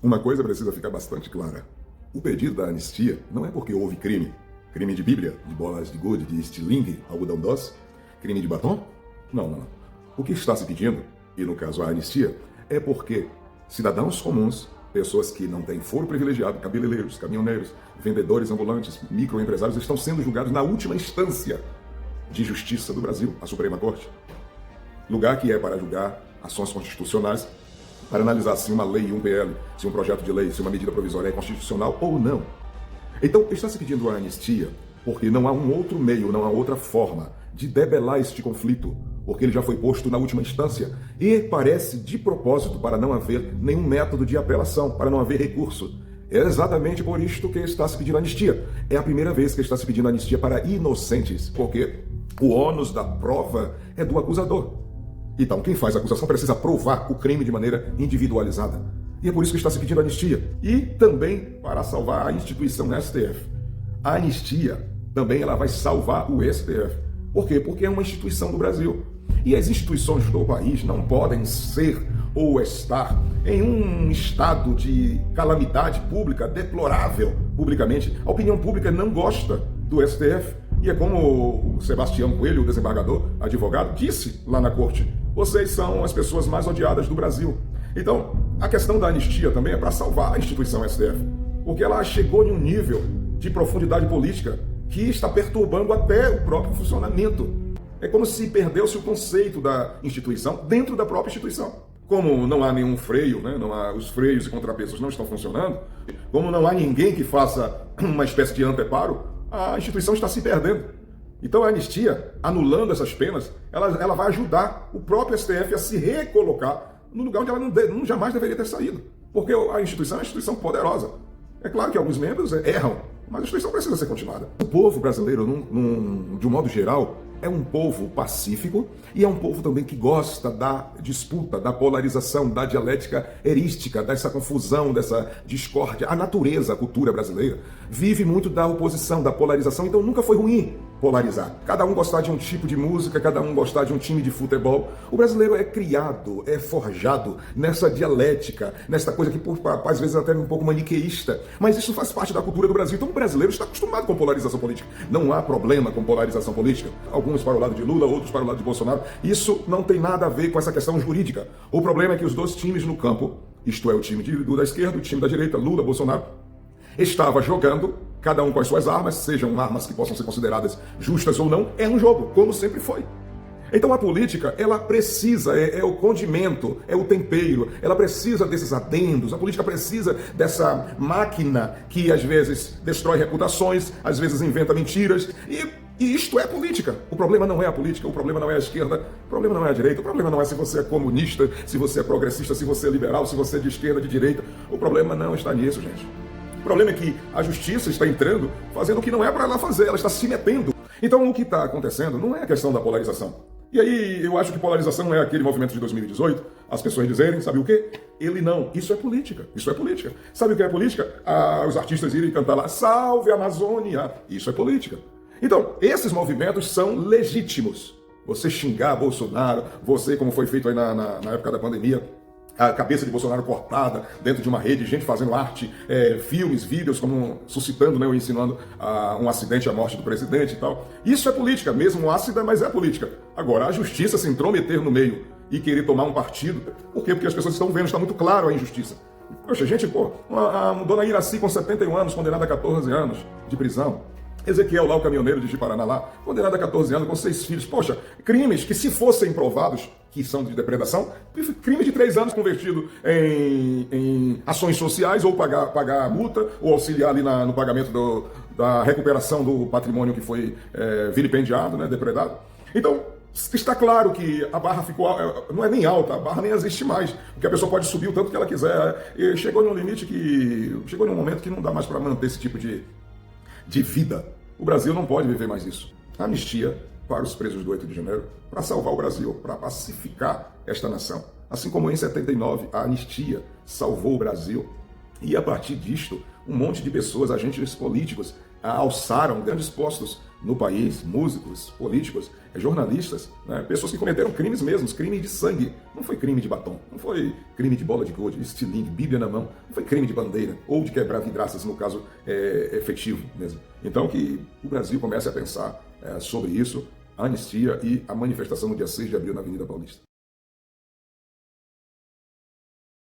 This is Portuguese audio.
Uma coisa precisa ficar bastante clara. O pedido da anistia não é porque houve crime. Crime de Bíblia, de bolas de gude, de estilingue, algodão doce, crime de batom? Não. O que está se pedindo, e no caso a anistia, é porque cidadãos comuns, pessoas que não têm foro privilegiado, cabeleireiros, caminhoneiros, vendedores ambulantes, microempresários, estão sendo julgados na última instância de justiça do Brasil, a Suprema Corte. Lugar que é para julgar ações constitucionais, para analisar se uma lei, um PL, se um projeto de lei, se uma medida provisória é constitucional ou não. Então, está se pedindo a anistia porque não há um outro meio, não há outra forma de debelar este conflito, porque ele já foi posto na última instância e parece de propósito para não haver nenhum método de apelação, para não haver recurso. É exatamente por isto que está se pedindo anistia. É a primeira vez que está se pedindo anistia para inocentes, porque o ônus da prova é do acusador. Então, quem faz a acusação precisa provar o crime de maneira individualizada. E é por isso que está se pedindo anistia. E também para salvar a instituição STF. A anistia também ela vai salvar o STF. Por quê? Porque é uma instituição do Brasil. E as instituições do país não podem ser ou estar em um estado de calamidade pública deplorável publicamente. A opinião pública não gosta do STF. E é como o Sebastião Coelho, o desembargador, advogado, disse lá na corte: vocês são as pessoas mais odiadas do Brasil. Então, a questão da anistia também é para salvar a instituição STF, porque ela chegou em um nível de profundidade política que está perturbando até o próprio funcionamento. É como se perdeu-se o conceito da instituição dentro da própria instituição. Como não há nenhum freio, né? Não há, os freios e contrapesos não estão funcionando, como não há ninguém que faça uma espécie de anteparo, a instituição está se perdendo. Então a anistia, anulando essas penas, ela vai ajudar o próprio STF a se recolocar no lugar onde ela jamais deveria ter saído. Porque a instituição é uma instituição poderosa. É claro que alguns membros erram, mas a instituição precisa ser continuada. O povo brasileiro, de um modo geral, é um povo pacífico e é um povo também que gosta da disputa, da polarização, da dialética erística, dessa confusão, dessa discórdia. A natureza, a cultura brasileira, vive muito da oposição, da polarização, então nunca foi ruim polarizar. Cada um gostar de um tipo de música, cada um gostar de um time de futebol. O brasileiro é criado, é forjado nessa dialética, nessa coisa que às vezes até um pouco maniqueísta, mas isso faz parte da cultura do Brasil. Então o brasileiro está acostumado com polarização política. Não há problema com polarização política. Alguns para o lado de Lula, outros para o lado de Bolsonaro. Isso não tem nada a ver com essa questão jurídica. O problema é que os dois times no campo, isto é, o time da esquerda, o time da direita, Lula, Bolsonaro, estava jogando, cada um com as suas armas, sejam armas que possam ser consideradas justas ou não, é um jogo, como sempre foi. Então a política, ela precisa, é o condimento, é o tempero, ela precisa desses adendos, a política precisa dessa máquina que às vezes destrói reputações, às vezes inventa mentiras, e isto é política. O problema não é a política, o problema não é a esquerda, o problema não é a direita, o problema não é se você é comunista, se você é progressista, se você é liberal, se você é de esquerda, de direita. O problema não está nisso, gente. O problema é que a justiça está entrando, fazendo o que não é para ela fazer, ela está se metendo. Então o que está acontecendo não é a questão da polarização. E aí eu acho que polarização não é aquele movimento de 2018, as pessoas dizerem, sabe o quê? Ele não. Isso é política. Isso é política. Sabe o que é política? Os artistas irem cantar lá, salve a Amazônia. Isso é política. Então, esses movimentos são legítimos. Você xingar Bolsonaro, você, como foi feito aí na época da pandemia, a cabeça de Bolsonaro cortada dentro de uma rede, gente fazendo arte, filmes, vídeos, como suscitando, né, ou insinuando um acidente, a morte do presidente e tal. Isso é política, mesmo ácida, mas é política. Agora, a justiça se intrometer no meio e querer tomar um partido, por quê? Porque as pessoas estão vendo, está muito claro a injustiça. Poxa, gente, a dona Iraci com 71 anos, condenada a 14 anos de prisão. Ezequiel lá, o caminhoneiro de Ji-Paraná lá, condenado a 14 anos com 6 filhos. Poxa, crimes que se fossem provados, que são de depredação, crime de 3 anos convertido em ações sociais, ou pagar a multa, ou auxiliar ali no pagamento da recuperação do patrimônio que foi vilipendiado, né, depredado. Então, está claro que a barra ficou, não é nem alta, a barra nem existe mais, porque a pessoa pode subir o tanto que ela quiser. E chegou num momento que não dá mais para manter esse tipo de vida. O Brasil não pode viver mais isso. A anistia para os presos do 8 de janeiro, para salvar o Brasil, para pacificar esta nação. Assim como em 79, a anistia salvou o Brasil. E a partir disto, um monte de pessoas, agentes políticos, alçaram grandes postos no país, músicos, políticos, jornalistas, né, pessoas que cometeram crimes mesmos, crime de sangue. Não foi crime de batom, não foi crime de bola de gude, estilingue, bíblia na mão, não foi crime de bandeira ou de quebrar vidraças, no caso efetivo mesmo. Então que o Brasil comece a pensar sobre isso, a anistia e a manifestação no dia 6 de abril na Avenida Paulista.